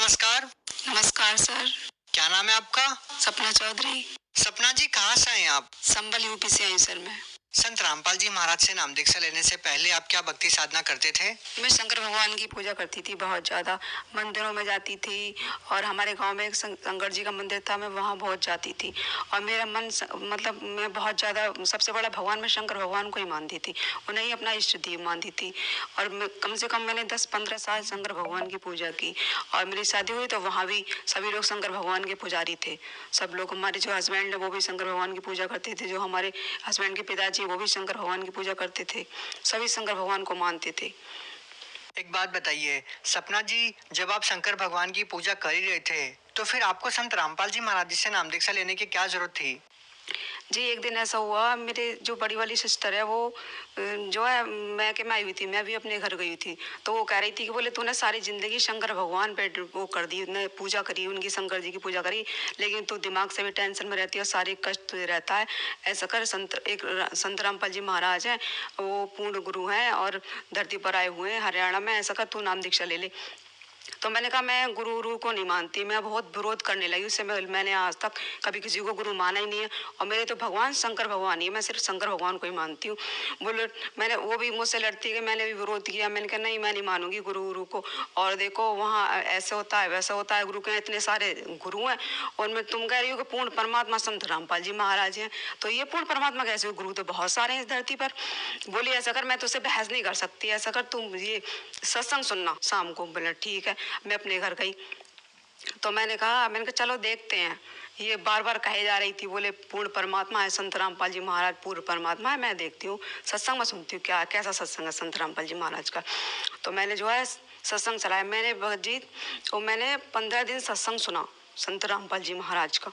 नमस्कार। नमस्कार सर। क्या नाम है आपका? सपना चौधरी। सपना जी, कहाँ से हैं आप? संबल यूपी से आई सर मैं। संत रामपाल जी महाराज से नाम दीक्षा लेने से पहले आप क्या भक्ति साधना करते थे? मैं शंकर भगवान की पूजा करती थी, बहुत ज़्यादा मंदिरों में जाती थी। और हमारे गांव में एक शंकर जी का मंदिर था, मैं वहाँ बहुत जाती थी। और मेरा मन मतलब मैं बहुत ज़्यादा सबसे बड़ा भगवान मैं शंकर भगवान को ही मानती थी, उन्हें ही अपना इष्ट देव मानती थी। और मैं कम से कम मैंने 10-15 साल शंकर भगवान की पूजा की। और मेरी शादी हुई तो वहाँ भी सभी लोग शंकर भगवान के पुजारी थे। सब लोग, हमारे जो हस्बैंड है वो भी शंकर भगवान की पूजा करते थे, जो हमारे हस्बैंड के पिताजी वो भी शंकर भगवान की पूजा करते थे। सभी शंकर भगवान को मानते थे। एक बात बताइए सपना जी, जब आप शंकर भगवान की पूजा कर ही रहे थे तो फिर आपको संत रामपाल जी महाराज जी से नाम दीक्षा लेने की क्या जरूरत थी? जी, एक दिन ऐसा हुआ, मेरे जो बड़ी वाली सिस्टर है वो जो है मैके में आई हुई थी, मैं भी अपने घर गई थी। तो वो कह रही थी कि बोले तूने सारी जिंदगी शंकर भगवान पे वो कर दी, ने पूजा करी, उनकी शंकर जी की पूजा करी, लेकिन तू दिमाग से भी टेंशन में रहती है और सारे कष्ट तुझे रहता है। ऐसा कर, संत रामपाल जी महाराज हैं, वो पूर्ण गुरु हैं और धरती पर आए हुए हैं हरियाणा में, ऐसा कर तू नाम दीक्षा ले ले। तो मैंने कहा मैं गुरु गुरु को नहीं मानती, मैं बहुत विरोध करने लगी उससे। मैंने आज तक कभी किसी को गुरु माना ही नहीं है, और मेरे तो भगवान शंकर भगवान ही है, मैं सिर्फ शंकर भगवान को ही मानती हूँ। बोले, मैंने वो भी मुझसे लड़ती है, मैंने भी विरोध किया। मैंने कहा नहीं, मैं नहीं मानूंगी गुरु गुरु को। और देखो वहाँ ऐसे होता है वैसा होता है, गुरु के इतने सारे गुरु हैं, और मैं तुम कह रही हो कि पूर्ण परमात्मा संत रामपाल जी महाराज हैं, तो ये पूर्ण परमात्मा कैसे? गुरु तो बहुत सारे हैं इस धरती पर। बोली ऐसा कर, मैं तुझसे बहस नहीं कर सकती, ऐसा कर तुम ये सत्संग सुनना शाम को। बोला ठीक है। मैं अपने घर गई तो मैंने कहा चलो देखते हैं। ये बार बार कहे जा रही थी, बोले पूर्ण परमात्मा है संत रामपाल जी महाराज, पूर्ण परमात्मा है। मैं देखती हूँ सत्संग में, सुनती हूँ क्या कैसा सत्संग है संत रामपाल जी महाराज का। तो मैंने जो है सत्संग चलाया, मैंने भगत जी, तो मैंने 15 दिन सत्संग सुना संत रामपाल जी महाराज का।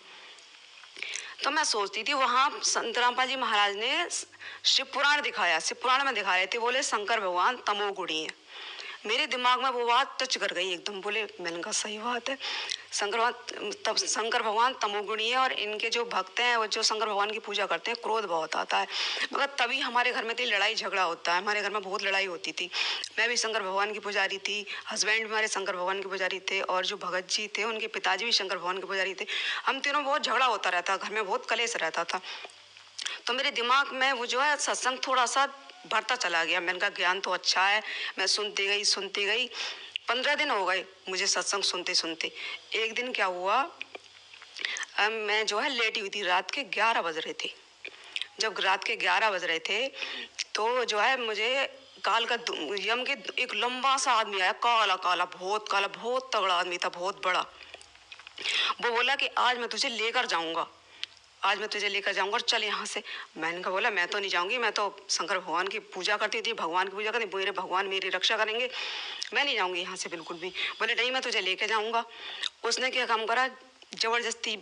तो मैं सोचती थी, वहाँ संत रामपाल जी महाराज ने शिव पुराण दिखाया, शिव पुराण में दिखा रहे थे, बोले शंकर भगवान तमोगुणी है। मेरे दिमाग में वो बात टच कर गई एकदम। बोले, मैंने कहा सही बात है, शंकर भगवान तमोगुणी है, और इनके जो भक्त हैं वो जो शंकर भगवान की पूजा करते हैं, क्रोध बहुत आता है। मगर तभी हमारे घर में लड़ाई झगड़ा होता है, हमारे घर में बहुत लड़ाई होती थी। मैं भी शंकर भगवान की पुजारी थी, हस्बैंड भी हमारे शंकर भगवान के पुजारी थे, और जो भगत जी थे उनके पिताजी भी शंकर भगवान के पुजारी थे। हम तीनों बहुत झगड़ा होता रहता, घर में बहुत कलेश रहता था। तो मेरे दिमाग में वो जो है सत्संग थोड़ा सा बढ़ता चला गया। मैंने कहा ज्ञान तो अच्छा है, मैं सुनती गई। 15 दिन हो गए मुझे सत्संग सुनते सुनते। एक दिन क्या हुआ, मैं जो है लेटी हुई थी, रात के 11 बज रहे थे। जब रात के 11 बज रहे थे तो जो है मुझे काल का यम के एक लंबा सा आदमी आया, काला काला, बहुत तगड़ा आदमी था, बहुत बड़ा। वो बोला कि आज मैं तुझे लेकर जाऊंगा, आज मैं तुझे लेकर जाऊंगा और चल यहाँ से। मैंने कहा, बोला मैं तो नहीं जाऊंगी, मैं तो शंकर भगवान की पूजा करती थी, भगवान की पूजा करती, मेरे भगवान मेरी रक्षा करेंगे, मैं नहीं जाऊंगी यहाँ से बिल्कुल भी। बोले नहीं, मैं तुझे लेके जाऊंगा। उसने क्या काम करा, जबरदस्ती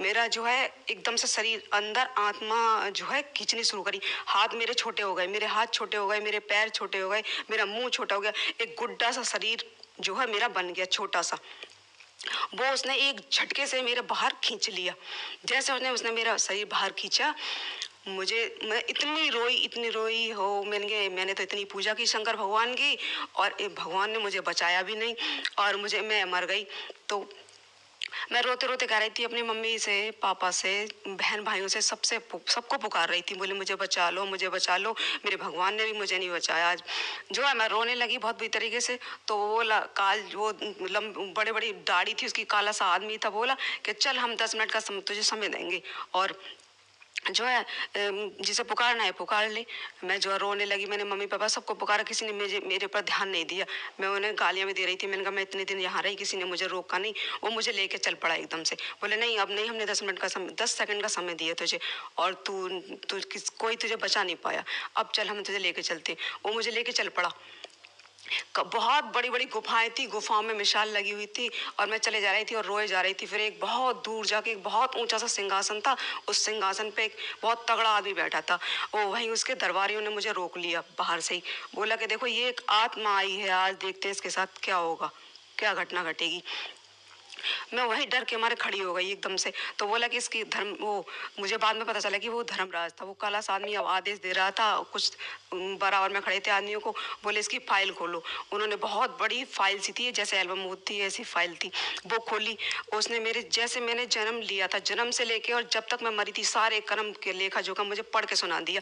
मेरा जो है एकदम से शरीर अंदर आत्मा जो है खींचनी शुरू करी। हाथ मेरे छोटे हो गए, मेरे हाथ छोटे हो गए, मेरे पैर छोटे हो गए, मेरा मुंह छोटा हो गया, एक गुड्डा सा शरीर जो है मेरा बन गया, छोटा सा। वो उसने एक झटके से मेरे बाहर खींच लिया। जैसे उसने मेरा शरीर बाहर खींचा, मैं इतनी रोई हो। मैंने तो इतनी पूजा की शंकर भगवान की, और भगवान ने मुझे बचाया भी नहीं, और मैं मर गई। तो मैं रोते रोते कह रही थी अपनी मम्मी से, पापा से, बहन भाइयों से, सबको पुकार रही थी, बोले मुझे बचा लो, मुझे बचा लो, मेरे भगवान ने भी मुझे नहीं बचाया। आज जो है मैं रोने लगी बहुत बुरी तरीके से। तो वो बड़े बड़ी दाढ़ी थी उसकी, काला सा आदमी था, बोला कि चल हम 10 मिनट का तुझे समय देंगे, और जो है जिसे पुकारना है पुकार ले। मैं जो रोने लगी, मैंने मम्मी पापा सबको पुकारा, किसी ने मेरे पर ध्यान नहीं दिया। मैं उन्हें गालियां भी दे रही थी। मैंने कहा मैं इतने दिन यहाँ रही, किसी ने मुझे रोका नहीं। वो मुझे लेके चल पड़ा एकदम से, बोले नहीं अब नहीं, हमने 10 सेकंड का समय दिया तुझे, और कोई तुझे बचा नहीं पाया, अब चल हम तुझे लेके चलते। वो मुझे लेके चल पड़ा। बहुत बड़ी बड़ी गुफाएं थी, गुफाओं में मिसाल लगी हुई थी, और मैं चले जा रही थी और रोए जा रही थी। फिर एक बहुत दूर जाके एक बहुत ऊंचा सा सिंहासन था, उस सिंहासन पे एक बहुत तगड़ा आदमी बैठा था। वो वहीं उसके दरबारियों ने मुझे रोक लिया बाहर से ही, बोला कि देखो ये एक आत्मा आई है, आज देखते हैं इसके साथ क्या होगा, क्या घटना घटेगी। मैं वहीं डर के मारे खड़ी हो गई एकदम से। तो बोला कि इसकी धर्म वो, मुझे बाद में पता चला कि वो धर्मराज था। वो काला-सा आदमी अब आदेश दे रहा था, कुछ बराबर में खड़े थे आदमियों को, बोले इसकी फाइल खोलो। उन्होंने बहुत बड़ी फाइल सी थी, जैसे एल्बम होती है ऐसी फाइल थी, वो खोली। उसने मेरे, जैसे मैंने जन्म लिया था, जन्म से लेके और जब तक मैं मरी थी, सारे कर्म के लेखा-जोखा मुझे पढ़ के सुना दिया।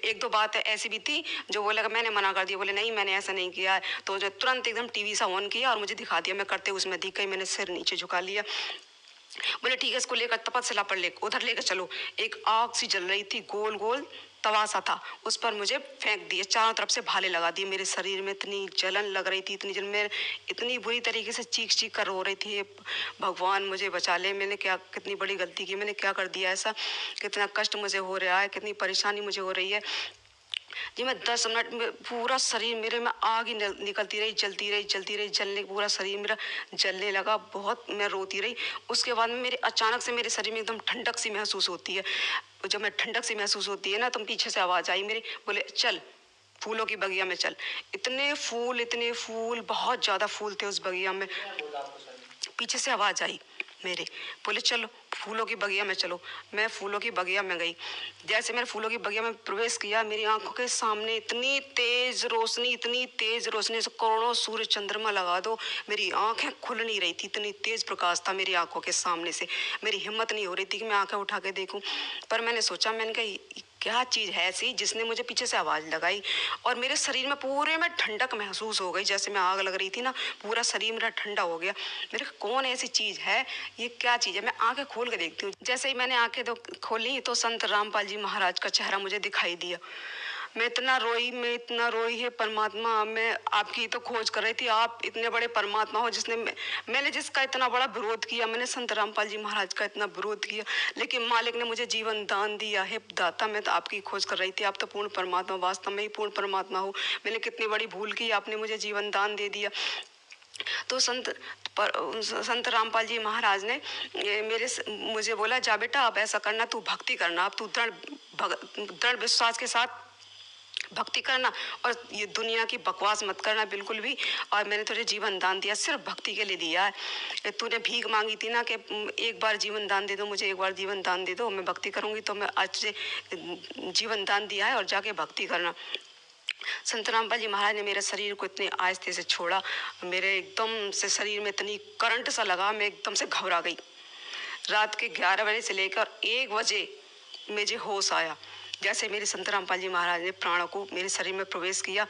1-2 बात ऐसी भी थी जो बोला कि मैंने मना कर दिया, बोले नहीं मैंने ऐसा नहीं किया है। तो जो तुरंत एकदम टीवी सा ऑन किया और मुझे दिखा दिया, मैं करते उसमें दिख गई, मैंने सिर नीचे झुका लिया। बोले ठीक है, इसको लेकर तपस्या पर ले उधर लेकर चलो। एक आग सी जल रही थी, गोल गोल तवा सा था, उस पर मुझे फेंक दिए, चारों तरफ से भाले लगा दिए। मेरे शरीर में इतनी जलन लग रही थी, इतनी जलन, मैं इतनी बुरी तरीके से चीख चीख कर रो रही थी, "हे भगवान मुझे बचा ले, मैंने क्या कितनी बड़ी गलती की, मैंने क्या कर दिया ऐसा, कितना कष्ट मुझे हो रहा है, कितनी परेशानी मुझे हो रही है।" जी मैं 10 मिनट में पूरा शरीर मेरे में आग ही निकलती रही, जलती रही, जलने पूरा शरीर मेरा जलने लगा, बहुत मैं रोती रही। उसके बाद में मेरे अचानक से मेरे शरीर में एकदम ठंडक सी महसूस होती है। जब मैं ठंडक सी महसूस होती है ना, तो पीछे से आवाज़ आई मेरी, बोले चल फूलों की बगिया में चल। इतने फूल, बहुत ज़्यादा फूल थे उस बगिया में। पीछे से आवाज़ आई मेरे, बोले चलो फूलों की बगिया में चलो। मैं फूलों की बगिया में गई। जैसे मैंने फूलों की बगिया में प्रवेश किया, मेरी आंखों के सामने इतनी तेज रोशनी से करोड़ों सूर्य चंद्रमा लगा दो, मेरी आंखें खुल नहीं रही थी, इतनी तेज प्रकाश था मेरी आंखों के सामने से। मेरी हिम्मत नहीं हो रही थी कि मैं आंखें उठा के देखूं, पर मैंने सोचा, मैंने कहा क्या चीज़ है ऐसी जिसने मुझे पीछे से आवाज़ लगाई और मेरे शरीर में पूरे में ठंडक महसूस हो गई, जैसे मैं आग लग रही थी ना, पूरा शरीर मेरा ठंडा हो गया। मेरे को कौन ऐसी चीज़ है, ये क्या चीज़ है? मैं आंखें खोल के देखती हूँ। जैसे ही मैंने आंखें तो खोली, तो संत रामपाल जी महाराज का चेहरा मुझे दिखाई दिया। मैं इतना रोई है परमात्मा, मैं आपकी तो खोज कर रही थी, आप इतने बड़े परमात्मा हो जिसने मैंने जिसका इतना बड़ा विरोध किया, मैंने संत रामपाल जी महाराज का इतना विरोध किया, लेकिन मालिक ने मुझे जीवन दान दिया है। दाता, मैं तो आपकी खोज कर रही थी, आप तो पूर्ण परमात्मा, वास्तव में ही पूर्ण परमात्मा हो। मैंने कितनी बड़ी भूल की, आपने मुझे जीवन दान दे दिया। तो संत रामपाल जी महाराज ने मुझे बोला, जा बेटा अब ऐसा करना, तू भक्ति करना, अब तू दृढ़ विश्वास के साथ भक्ति करना और ये दुनिया की बकवास मत करना बिल्कुल भी। और मैंने तुझे जीवन दान दिया, सिर्फ भक्ति के लिए दिया है। तूने भीख मांगी थी ना कि एक बार जीवन दान दे दो मुझे, एक बार जीवन दान दे दो, मैं भक्ति करूंगी। तो मैं आज से जीवन दान दिया है और जाके भक्ति करना। संत रामपाल जी महाराज ने मेरे शरीर को इतने आहिस्ते से छोड़ा, मेरे एकदम से शरीर में इतनी करंट सा लगा, मैं एकदम से घबरा गई। रात के 11 बजे से लेकर 1 बजे मुझे होश आया। जैसे मेरे संत रामपाल जी महाराज ने प्राणों को मेरे शरीर में प्रवेश किया,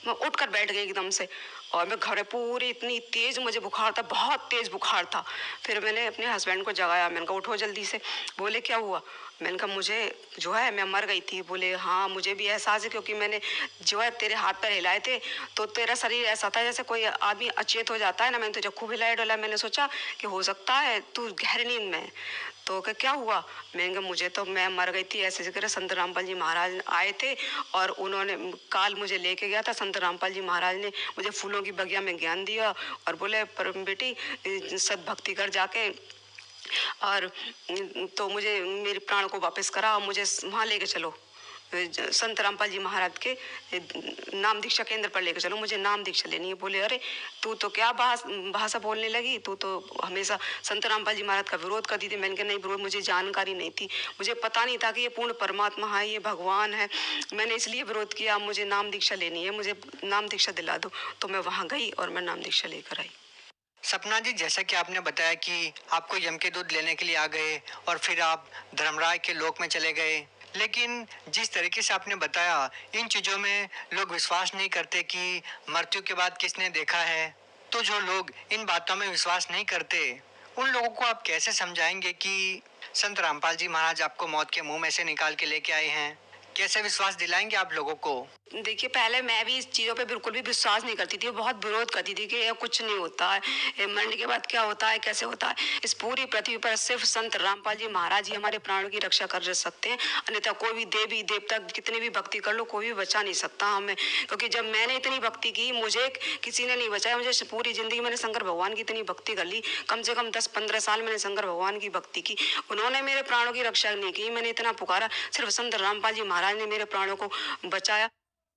मैं उठकर बैठ गई एकदम से और मैं घबराई पूरी, इतनी तेज मुझे बुखार था, बहुत तेज बुखार था। फिर मैंने अपने हस्बैंड को जगाया, मैंने कहा उठो जल्दी से। बोले क्या हुआ? मैंने कहा मुझे जो है मैं मर गई थी। बोले हाँ मुझे भी एहसास है, क्योंकि मैंने जो है तेरे हाथ पैर हिलाए थे तो तेरा शरीर ऐसा था जैसे कोई आदमी अचेत हो जाता है ना। मैंने तुझे खूब हिलाया डोला, मैंने सोचा कि हो सकता है तू गहरी नींद में है। तो क्या हुआ? मैंने कहा मुझे तो, मैं मर गई थी ऐसे करके। संत रामपाल जी महाराज आए थे और उन्होंने काल मुझे लेके गया था। संत रामपाल जी महाराज ने मुझे फूलों की बगिया में ज्ञान दिया और बोले पर बेटी सद्भक्ति कर जाके, और तो मुझे मेरे प्राण को वापस करा और मुझे वहाँ लेके चलो, संत रामपाल जी महाराज के नाम दीक्षा केंद्र पर लेकर चलो, मुझे नाम दीक्षा लेनी है। बोले अरे तू तो क्या भाषा बोलने लगी, तू तो हमेशा संत रामपाल जी महाराज का विरोध करती थी। मैंने कहा नहीं विरोध, मुझे जानकारी नहीं थी, मुझे पता नहीं था कि ये पूर्ण परमात्मा है, ये भगवान है, मैंने इसलिए विरोध किया। मुझे नाम दीक्षा लेनी है, मुझे नाम दीक्षा दिला दो। तो मैं वहाँ गई और मैं नाम दीक्षा लेकर आई। सपना जी, जैसा कि आपने बताया कि आपको यम के दूध लेने के लिए आ गए और फिर आप धर्मराज के लोक में चले गए, लेकिन जिस तरीके से आपने बताया, इन चीज़ों में लोग विश्वास नहीं करते कि मृत्यु के बाद किसने देखा है। तो जो लोग इन बातों में विश्वास नहीं करते, उन लोगों को आप कैसे समझाएंगे कि संत रामपाल जी महाराज आपको मौत के मुंह में से निकाल के लेके आए हैं? कैसे विश्वास दिलाएंगे आप लोगों को? देखिए पहले मैं भी इस चीज़ों पे बिल्कुल भी विश्वास नहीं करती थी, बहुत विरोध करती थी कि ये कुछ नहीं होता है, मरने के बाद क्या होता है, कैसे होता है। इस पूरी पृथ्वी पर सिर्फ संत रामपाल जी महाराज ही हमारे प्राणों की रक्षा कर सकते हैं, अन्यथा कोई भी देवी देवता कितनी भी भक्ति कर लो, कोई भी बचा नहीं सकता हमें। क्योंकि जब मैंने इतनी भक्ति की, मुझे किसी ने नहीं बचाया। मुझे पूरी जिंदगी मैंने शंकर भगवान की इतनी भक्ति कर ली, कम से कम 10-15 साल मैंने शंकर भगवान की भक्ति की, उन्होंने मेरे प्राणों की रक्षा नहीं की। मैंने इतना पुकारा, सिर्फ संत रामपाल जी महाराज ने मेरे प्राणों को बचाया।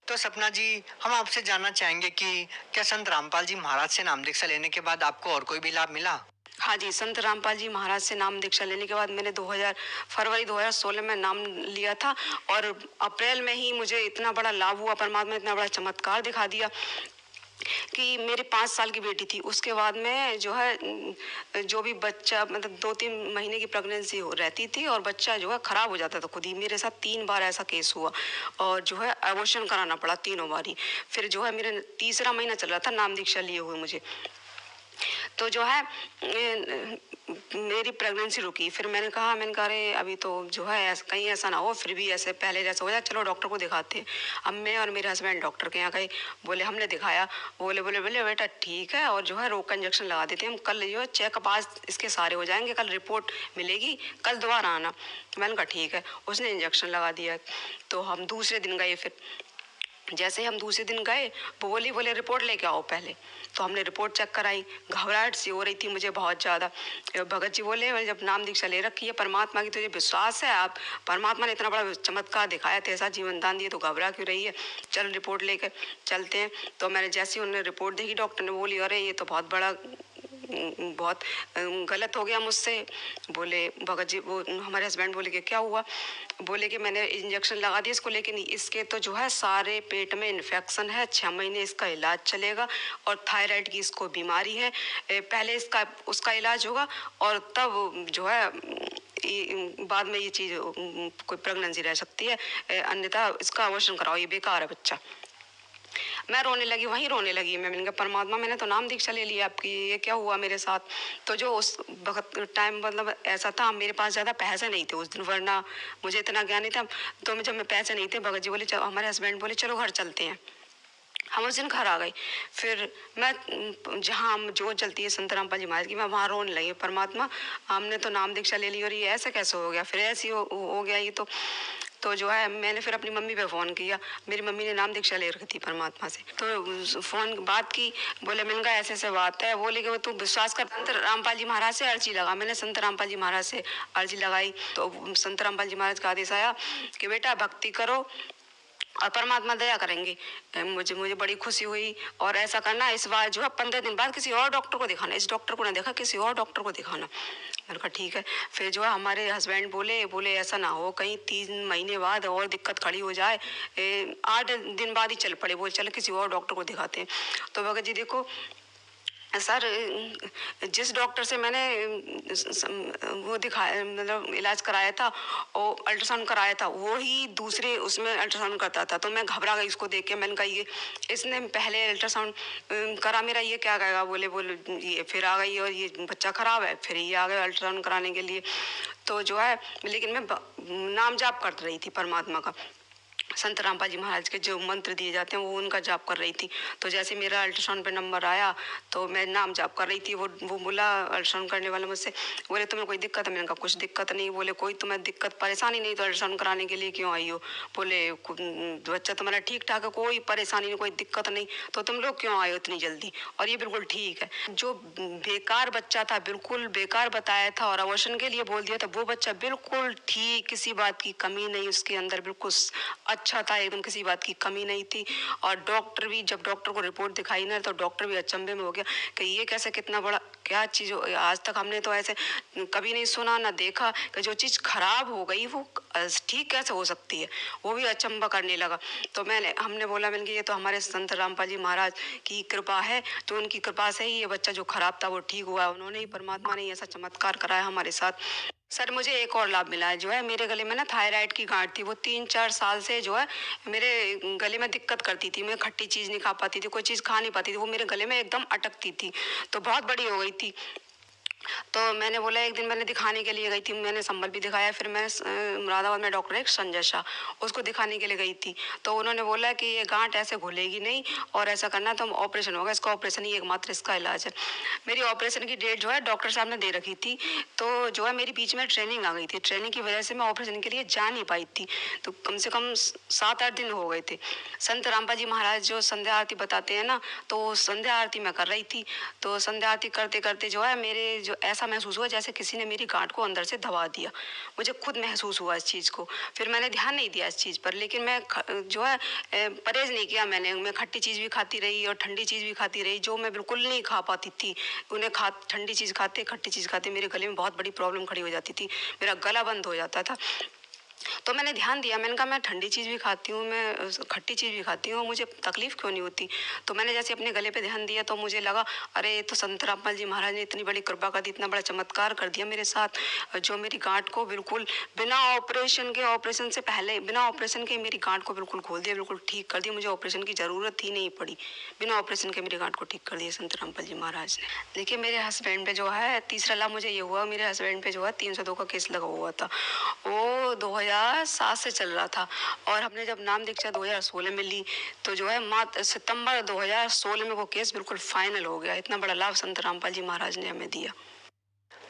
तो सपना जी, हम आपसे जानना चाहेंगे कि क्या संत रामपाल जी महाराज से नाम दीक्षा लेने के बाद आपको और कोई भी लाभ मिला? हाँ जी, संत रामपाल जी महाराज से नाम दीक्षा लेने के बाद मैंने 2000 फरवरी 2016 में नाम लिया था और अप्रैल में ही मुझे इतना बड़ा लाभ हुआ, परमात्मा ने इतना बड़ा चमत्कार दिखा दिया कि मेरी 5 साल की बेटी थी। उसके बाद में जो है जो भी बच्चा मतलब 2-3 महीने की प्रेगनेंसी हो रहती थी और बच्चा जो है खराब हो जाता था खुद ही। मेरे साथ 3 बार ऐसा केस हुआ और जो है अबॉर्शन कराना पड़ा तीनों बारी। फिर जो है मेरा तीसरा महीना चल रहा था नाम दीक्षा लिए हुए मुझे। तो जो है मेरी प्रेगनेंसी रुकी। फिर मैंने कहा अरे अभी तो जो है कहीं ऐसा ना हो फिर भी ऐसे पहले जैसा हो जाए, चलो डॉक्टर को दिखाते हैं। अब मैं और मेरे हस्बैंड डॉक्टर के यहाँ गए, बोले हमने दिखाया, बोले बोले बोले बेटा ठीक है और जो है रोग का इंजेक्शन लगा देते हैं हम, कल जो है चेकअप आज इसके सारे हो जाएंगे, कल रिपोर्ट मिलेगी, कल दोबारा आना। मैंने कहा ठीक है। उसने इंजेक्शन लगा दिया। तो हम दूसरे दिन गए। फिर जैसे ही हम दूसरे दिन गए वो बोले रिपोर्ट लेके आओ पहले। तो हमने रिपोर्ट चेक कराई। घबराहट सी हो रही थी मुझे बहुत ज़्यादा। भगत जी बोले जब नाम दीक्षा ले रखी है परमात्मा की, तुझे विश्वास है, आप परमात्मा ने इतना बड़ा चमत्कार दिखाया, तेरा जीवन दान दिया, तो घबरा क्यों रही है, चल रिपोर्ट लेकर चलते हैं। तो मैंने जैसे ही उन्होंने रिपोर्ट देखी, डॉक्टर ने बोली अरे ये तो बहुत गलत हो गया मुझसे। बोले भगत जी, वो हमारे हस्बैंड बोले कि क्या हुआ? बोले कि मैंने इंजेक्शन लगा दिया इसको, लेकिन इसके तो जो है सारे पेट में इन्फेक्शन है, 6 महीने इसका इलाज चलेगा और थायराइड की इसको बीमारी है। पहले इसका उसका इलाज होगा और तब जो है बाद में ये चीज़ कोई प्रेगनेंसी रह सकती है, अन्यथा इसका अबॉर्शन कराओ, ये बेकार है बच्चा। मैं रोने लगी, वहीं रोने लगी। मैंने कहा परमात्मा मैंने तो नाम दीक्षा ले लिया आपकी, ये क्या हुआ मेरे साथ? तो जो उस वक्त टाइम मतलब ऐसा था, मेरे पास ज़्यादा पैसे नहीं थे उस दिन, वरना मुझे इतना ज्ञान नहीं था। तो जब मैं पैसे नहीं थे, भगत जी बोले हमारे हस्बैंड बोले चलो घर चलते हैं। हम उस दिन घर आ गए। फिर मैं जहाँ हम जो चलती है संत रामपाल जी महाराज की, मैं वहाँ रोने लगी, परमात्मा हमने तो नाम दीक्षा ले ली और ये ऐसे कैसे हो गया, फिर ऐसे हो गया ये तो जो है मैंने फिर अपनी मम्मी पे फ़ोन किया। मेरी मम्मी ने नाम दीक्षा ले रखी थी परमात्मा से, तो फ़ोन बात की। बोले मैंने कहा ऐसे ऐसे बात है। बोले कि वो तू विश्वास कर, संत रामपाल जी महाराज से अर्जी लगा। मैंने संत रामपाल जी महाराज से अर्जी लगाई तो संत रामपाल जी महाराज का आदेश आया कि बेटा भक्ति करो और परमात्मा दया करेंगे। मुझे बड़ी खुशी हुई। और ऐसा करना, इस बार जो है 15 दिन बाद किसी और डॉक्टर को दिखाना, इस डॉक्टर को ना देखा, किसी और डॉक्टर को दिखाना। मैंने कहा ठीक है। फिर जो है हमारे हस्बैंड बोले ऐसा ना हो कहीं 3 महीने बाद और दिक्कत खड़ी हो जाए। 8 दिन बाद ही चल पड़े, बोले चलो किसी और डॉक्टर को दिखाते हैं। तो भगत जी देखो सर, जिस डॉक्टर से मैंने वो दिखाया मतलब इलाज कराया था और अल्ट्रासाउंड कराया था, वो ही दूसरे उसमें अल्ट्रासाउंड करता था। तो मैं घबरा गई उसको देख के। मैंने कहा ये इसने पहले अल्ट्रासाउंड करा मेरा, ये क्या कहेगा? बोले ये फिर आ गई और ये बच्चा खराब है, फिर ये आ गए अल्ट्रासाउंड कराने के लिए। तो जो है लेकिन मैं नाम जाप कर रही थी परमात्मा का, संत रामपाल जी महाराज के जो मंत्र दिए जाते हैं वो उनका जाप कर रही थी। तो जैसे मेरा अल्ट्रासाउंड पे नंबर आया तो मैं नाम जाप कर रही थी। वो बोला अल्ट्रासाउंड करने वाला मुझसे, बोले तुम्हें कोई दिक्कत है? मैंने कहा कुछ दिक्कत नहीं। बोले कोई तुम्हें दिक्कत परेशानी नहीं तो अल्ट्रासाउंड कराने के लिए क्यों आई हो? बोले बच्चा तुम्हारा ठीक ठाक है, कोई परेशानी नहीं, कोई दिक्कत नहीं, तो तुम लोग क्यों आए हो इतनी जल्दी? और ये बिल्कुल ठीक है। जो बेकार बच्चा था, बिल्कुल बेकार बताया था और अबॉर्शन के लिए बोल दिया था, वो बच्चा बिल्कुल ठीक, किसी बात की कमी नहीं उसके अंदर, बिल्कुल अच्छा था एकदम, किसी बात की कमी नहीं थी। और डॉक्टर भी, जब डॉक्टर को रिपोर्ट दिखाई ना तो डॉक्टर भी अचंभे में हो गया कि ये कैसे, कितना बड़ा क्या चीज़, आज तक हमने तो ऐसे कभी नहीं सुना ना देखा कि जो चीज़ खराब हो गई वो ठीक कैसे हो सकती है। वो भी अचंभा करने लगा। तो हमने बोला मैंने कि ये तो हमारे संत रामपाल जी महाराज की कृपा है, तो उनकी कृपा से ही ये बच्चा जो खराब था वो ठीक हुआ। उन्होंने ही, परमात्मा ने ऐसा चमत्कार कराया हमारे साथ। सर मुझे एक और लाभ मिला है, जो है मेरे गले में ना थायराइड की गांठ थी, वो 3-4 साल से जो है मेरे गले में दिक्कत करती थी। मैं खट्टी चीज़ नहीं खा पाती थी, कोई चीज़ खा नहीं पाती थी, वो मेरे गले में एकदम अटकती थी, तो बहुत बड़ी हो गई थी। तो मैंने बोला, एक दिन मैंने दिखाने के लिए गई थी, मैंने संबल भी दिखाया। फिर मैं मुरादाबाद में डॉक्टर है संजय शाह, उसको दिखाने के लिए गई थी। तो उन्होंने बोला कि ये गांठ ऐसे घुलेगी नहीं और ऐसा करना तो ऑपरेशन होगा, इसका ऑपरेशन ही एकमात्र इसका इलाज है। मेरी ऑपरेशन की डेट जो है डॉक्टर साहब ने दे रखी थी। तो जो है मेरी बीच में ट्रेनिंग आ गई थी, ट्रेनिंग की वजह से मैं ऑपरेशन के लिए जा नहीं पाई थी। तो कम से कम 7-8 दिन हो गए थे। संत रामपाल जी महाराज जो संध्या आरती बताते हैं ना, तो संध्या आरती मैं कर रही थी। तो संध्या आरती करते करते जो है मेरे जो ऐसा ऐसा महसूस हुआ जैसे किसी ने मेरी गांठ को अंदर से दबा दिया। मुझे खुद महसूस हुआ इस चीज़ को। फिर मैंने ध्यान नहीं दिया इस चीज़ पर, लेकिन मैं जो है परहेज़ नहीं किया मैंने। मैं खट्टी चीज़ भी खाती रही और ठंडी चीज़ भी खाती रही, जो मैं बिल्कुल नहीं खा पाती थी। ठंडी चीज़ खाते, खट्टी चीज़ खाते मेरे गले में बहुत बड़ी प्रॉब्लम खड़ी हो जाती थी। मेरा गला बंद हो जाता था। तो मैंने ध्यान दिया, मैंने कहा मैं ठंडी चीज़ भी खाती हूँ, मैं खट्टी चीज़ भी खाती हूँ, मुझे तकलीफ़ क्यों नहीं होती। तो मैंने जैसे अपने गले पे ध्यान दिया तो मुझे लगा, अरे ये तो संत रामपाल जी महाराज ने इतनी बड़ी कृपा कर दी, इतना बड़ा चमत्कार कर दिया मेरे साथ, जो मेरी गांठ को बिल्कुल बिना ऑपरेशन से पहले बिना ऑपरेशन के मेरी गांठ को बिल्कुल खोल दिया, बिल्कुल ठीक कर दिया। मुझे ऑपरेशन की ज़रूरत ही नहीं पड़ी, बिना ऑपरेशन के मेरी गांठ को ठीक कर दिया संत रामपाल जी महाराज ने। देखिए मेरे हस्बैंड पे जो है, तीसरा लाभ मुझे ये हुआ, मेरे हस्बैंड पे जो है 302 का केस लगा हुआ था। वो 2007 से चल रहा था और हमने जब नाम दीक्षा 2016 में ली तो जो है सितंबर 2016 में वो केस बिल्कुल फाइनल हो गया। इतना बड़ा लाभ संत रामपाल जी महाराज ने हमें दिया।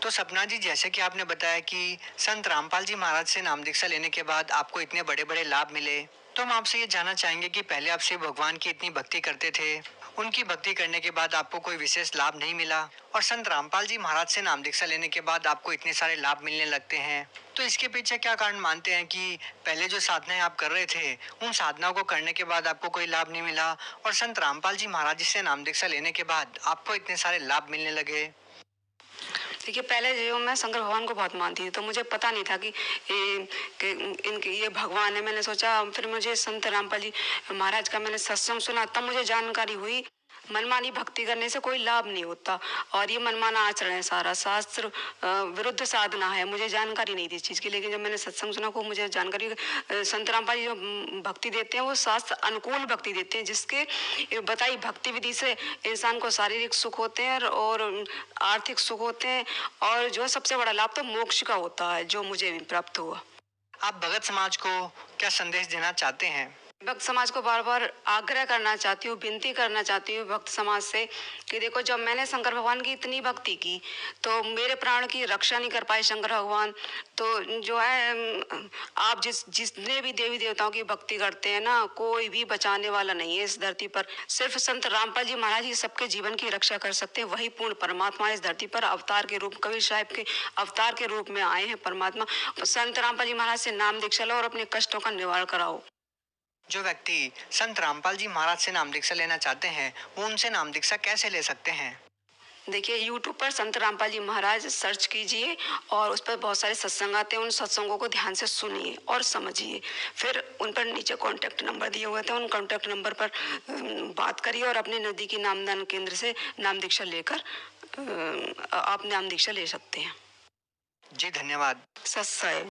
तो सपना जी, जैसे कि आपने बताया कि संत रामपाल जी महाराज से नाम दीक्षा लेने के बाद आपको इतने बड़े बड़े लाभ मिले, तो हम आपसे ये जानना चाहेंगे कि पहले आप शिव भगवान की इतनी भक्ति करते थे, उनकी भक्ति करने के बाद आपको कोई विशेष लाभ नहीं मिला और संत रामपाल जी महाराज से नाम दीक्षा लेने के बाद आपको इतने सारे लाभ मिलने लगते हैं, तो इसके पीछे क्या कारण मानते हैं कि पहले जो साधनाएं आप कर रहे थे उन साधनाओं को करने के बाद आपको कोई लाभ नहीं मिला और संत रामपाल जी महाराज जी से नाम दीक्षा लेने के बाद आपको इतने सारे लाभ मिलने लगे? देखिए पहले जो मैं शंकर भगवान को बहुत मानती थी, तो मुझे पता नहीं था कि इनके ये भगवान है। मैंने सोचा, फिर मुझे संत रामपाल जी महाराज का मैंने सत्संग सुना, तब मुझे जानकारी हुई मनमानी भक्ति करने से कोई लाभ नहीं होता और ये मनमाना आचरण है, सारा शास्त्र विरुद्ध साधना है। मुझे जानकारी नहीं थी इस चीज़ की, लेकिन जब मैंने सत्संग सुना को मुझे जानकारी, संत रामपाल जी जो भक्ति देते हैं वो शास्त्र अनुकूल भक्ति देते हैं, जिसके बताई भक्ति विधि से इंसान को शारीरिक सुख होते हैं और आर्थिक सुख होते हैं और जो सबसे बड़ा लाभ तो मोक्ष का होता है, जो मुझे भी प्राप्त हुआ। आप भगत समाज को क्या संदेश देना चाहते हैं? भक्त समाज को बार बार आग्रह करना चाहती हूँ, विनती करना चाहती हूँ भक्त समाज से कि देखो, जब मैंने शंकर भगवान की इतनी भक्ति की तो मेरे प्राण की रक्षा नहीं कर पाए शंकर भगवान। तो जो है आप जितने भी देवी देवताओं की भक्ति करते हैं ना, कोई भी बचाने वाला नहीं है इस धरती पर। सिर्फ संत रामपाल जी महाराज ही सबके जीवन की रक्षा कर सकते हैं। वही पूर्ण परमात्मा इस धरती पर अवतार के रूप, कबीर साहब के अवतार के रूप में आए हैं परमात्मा। संत रामपाल जी महाराज से नाम दीक्षा लो और अपने कष्टों का निवारण कराओ। जो व्यक्ति संत रामपाल जी महाराज से नाम दीक्षा लेना चाहते हैं वो उनसे नाम दीक्षा कैसे ले सकते हैं? देखिए यूट्यूब पर संत रामपाल जी महाराज सर्च कीजिए और उस पर बहुत सारे सत्संग आते हैं। उन सत्संगों को ध्यान से सुनिए और समझिए। फिर उन पर नीचे कॉन्टैक्ट नंबर दिए हुए थे, उन कॉन्टैक्ट नंबर पर बात करिए और अपने नज़दीकी नामदान केंद्र से नाम दीक्षा लेकर आप नाम दीक्षा ले सकते हैं। जी धन्यवाद। सत्संग।